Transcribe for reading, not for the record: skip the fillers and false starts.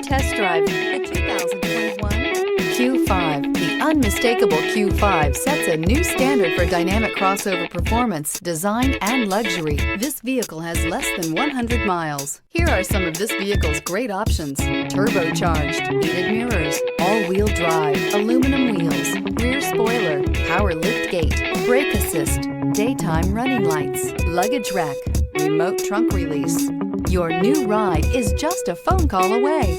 test drive the 2021 Q5. The unmistakable Q5 sets a new standard for dynamic crossover performance, design, and luxury. This vehicle has less than 100 miles. Here are some of this vehicle's great options: turbocharged, heated mirrors, all-wheel drive, aluminum wheels, rear spoiler, power liftgate, brake assist, daytime running lights, luggage rack, remote trunk release. Your new ride is just a phone call away.